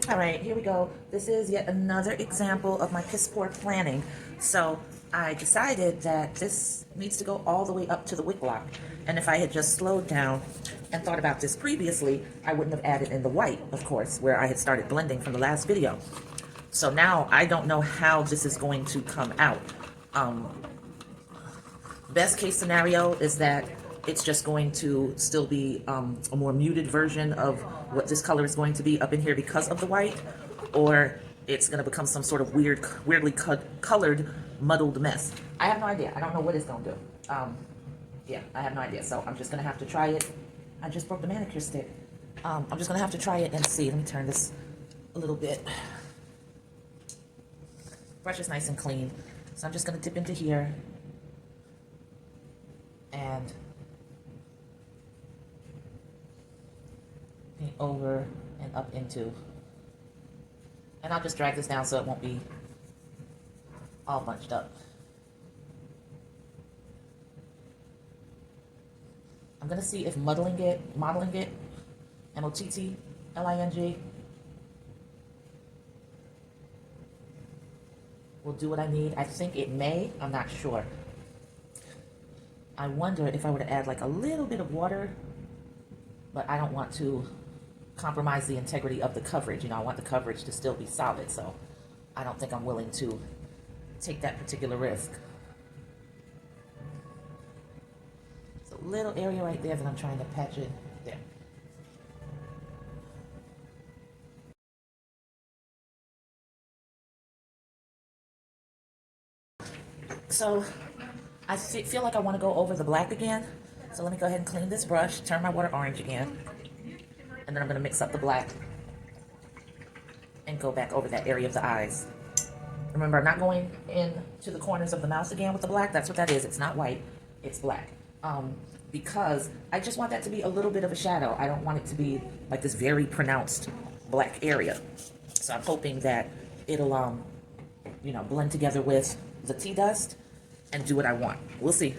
All right, here we go. This is yet another example of my piss poor planning. So I decided that this needs to go all the way up to the wick lock. And if I had just slowed down and thought about this previously, I wouldn't have added in the white, of course, where I had started blending from the last video. So now I don't know how this is going to come out. Best case scenario is that it's just going to still be a more muted version of what this color is going to be up in here because of the white, or it's going to become some sort of weirdly colored, muddled mess. I have no idea. I don't know what it's going to do. Yeah, I have no idea. So I'm just going to have to try it. I just broke the manicure stick. I'm just going to have to try it and see. Let me turn this a little bit. Brush is nice and clean. So I'm just going to dip into here and paint over and up into. And I'll just drag this down so it won't be all bunched up. I'm gonna see if modeling it, M-O-T-T-L-I-N-G, will do what I need. I think it may, I'm not sure. I wonder if I were to add like a little bit of water, but I don't want to compromise the integrity of the coverage. You know, I want the coverage to still be solid, so I don't think I'm willing to take that particular risk. It's a little area right there that I'm trying to patch it there. So I feel like I want to go over the black again. So let me go ahead and clean this brush, turn my water orange again, and then I'm going to mix up the black and go back over that area of the eyes. Remember, I'm not going into the corners of the mouth again with the black. That's what that is. It's not white, it's black. Because I just want that to be a little bit of a shadow. I don't want it to be like this very pronounced black area. So I'm hoping that it'll, you know, blend together with the tea dust and do what I want. We'll see.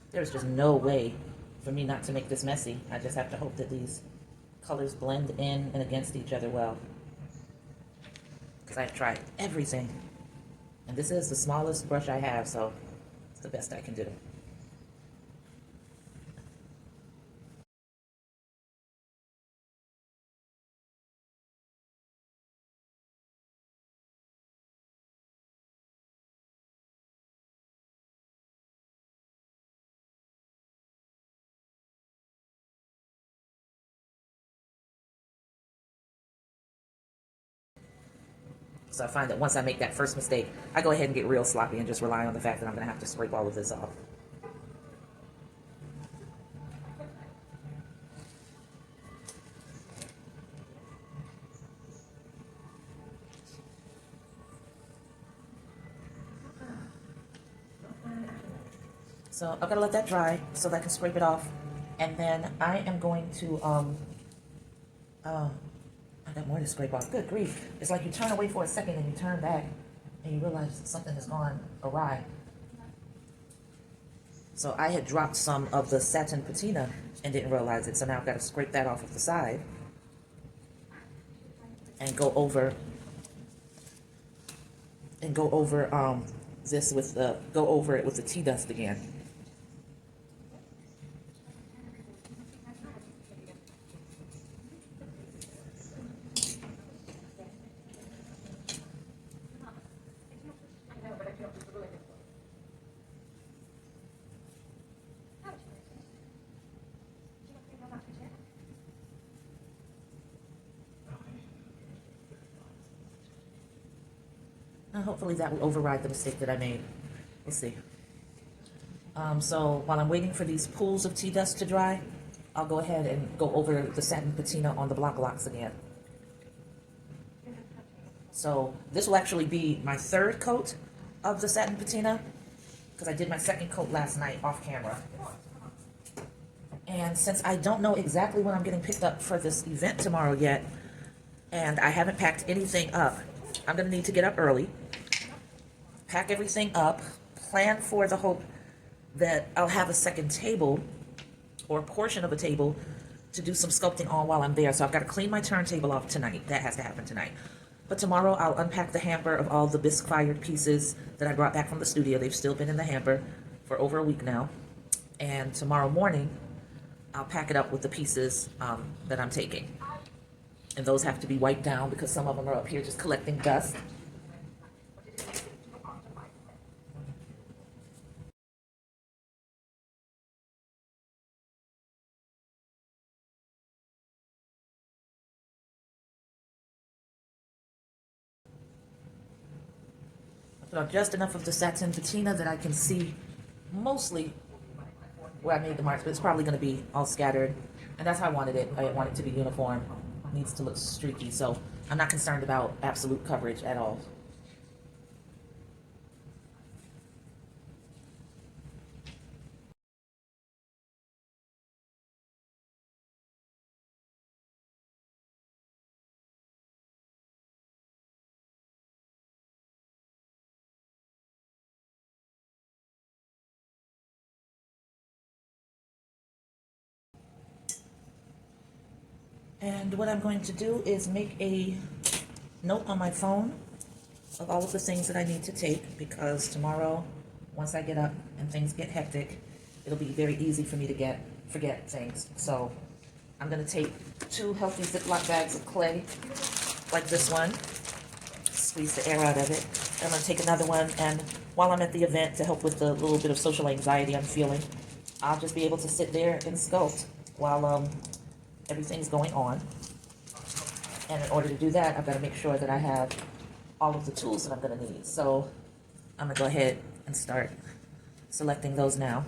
There's just no way for me not to make this messy. I just have to hope that these colors blend in and against each other well. Because I've tried everything. And this is the smallest brush I have, so it's the best I can do. So I find that once I make that first mistake, I go ahead and get real sloppy and just rely on the fact that I'm going to have to scrape all of this off. So I've got to let that dry so that I can scrape it off. And then I am going to, I got more to scrape off. Good grief. It's like you turn away for a second and you turn back and you realize something has gone awry. So I had dropped some of the satin patina and didn't realize it. So now I've got to scrape that off of the side and go over this with the, go over it with the tea dust again. And hopefully that will override the mistake that I made. We'll see. So while I'm waiting for these pools of tea dust to dry, I'll go ahead and go over the satin patina on the block locks again. So this will actually be my third coat of the satin patina, because I did my second coat last night off camera. And since I don't know exactly when I'm getting picked up for this event tomorrow yet, and I haven't packed anything up, I'm gonna need to get up early, pack everything up, plan for the hope that I'll have a second table or a portion of a table to do some sculpting on while I'm there. So I've got to clean my turntable off tonight. That has to happen tonight. But tomorrow I'll unpack the hamper of all the bisque fired pieces that I brought back from the studio. They've still been in the hamper for over a week now. And tomorrow morning, I'll pack it up with the pieces that I'm taking. And those have to be wiped down because some of them are up here just collecting dust. So just enough of the satin patina that I can see mostly where I made the marks, but it's probably going to be all scattered. And that's how I wanted it. I want it to be uniform. It needs to look streaky, so I'm not concerned about absolute coverage at all. And what I'm going to do is make a note on my phone of all of the things that I need to take, because tomorrow, once I get up and things get hectic, it'll be very easy for me to forget things. So I'm going to take 2 healthy Ziploc bags of clay, like this one, squeeze the air out of it. I'm going to take another one, and while I'm at the event, to help with the little bit of social anxiety I'm feeling, I'll just be able to sit there and sculpt while everything's going on. And in order to do that, I've got to make sure that I have all of the tools that I'm going to need. So I'm going to go ahead and start selecting those now.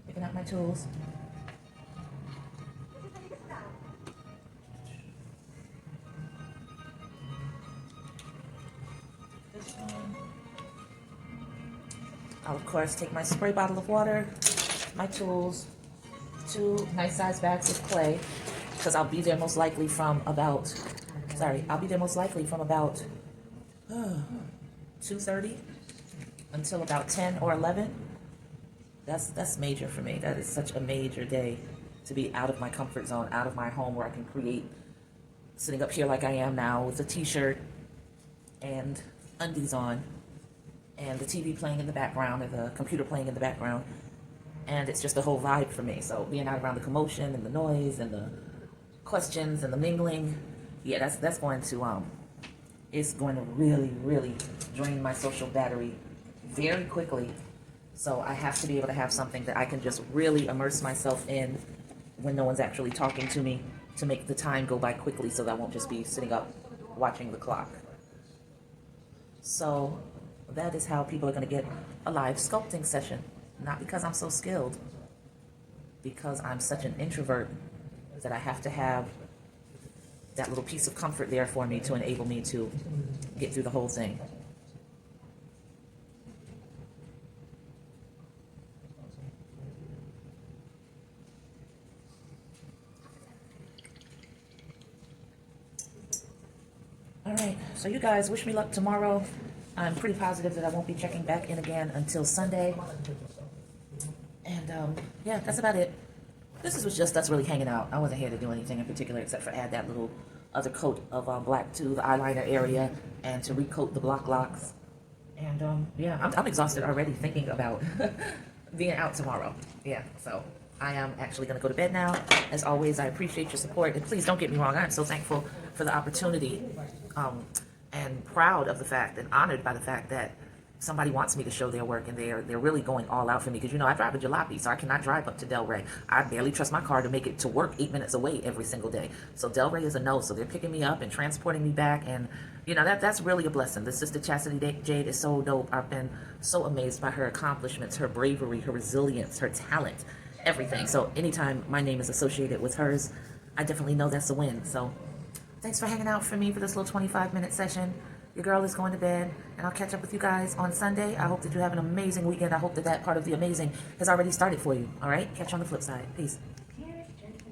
Picking out my tools. I'll of course take my spray bottle of water, my tools, 2 nice sized bags of clay, because I'll be there most likely from about, 2:30 until about 10 or 11. That's major for me. That is such a major day to be out of my comfort zone, out of my home where I can create, sitting up here like I am now with a t-shirt and undies on, and the TV playing in the background, or the computer playing in the background, and it's just a whole vibe for me. So being out around the commotion and the noise and the questions and the mingling, yeah, that's going to it's going to really drain my social battery very quickly. So I have to be able to have something that I can just really immerse myself in when no one's actually talking to me, to make the time go by quickly, so that I won't just be sitting up watching the clock. So that is how people are going to get a live sculpting session. Not because I'm so skilled, because I'm such an introvert that I have to have that little piece of comfort there for me to enable me to get through the whole thing. All right, so you guys wish me luck tomorrow. I'm pretty positive that I won't be checking back in again until Sunday. And yeah, that's about it. This was just us really hanging out. I wasn't here to do anything in particular except for add that little other coat of black to the eyeliner area and to recoat the block locks. And yeah, I'm exhausted already thinking about being out tomorrow. Yeah, so I am actually going to go to bed now. As always, I appreciate your support. And please don't get me wrong, I am so thankful for the opportunity, and proud of the fact and honored by the fact that somebody wants me to show their work, and they're really going all out for me, because I drive a jalopy, so I cannot drive up to Delray. I barely trust my car to make it to work 8 minutes away every single day. So Delray is a no. So they're picking me up and transporting me back, and that's really a blessing. The Sister Chastity Jade is so dope. I've been so amazed by her accomplishments, her bravery, her resilience, her talent, everything. So anytime my name is associated with hers, I definitely know that's a win. So thanks for hanging out for me for this little 25-minute session. Your girl is going to bed, and I'll catch up with you guys on Sunday. I hope that you have an amazing weekend. I hope that part of the amazing has already started for you. All right? Catch you on the flip side. Peace.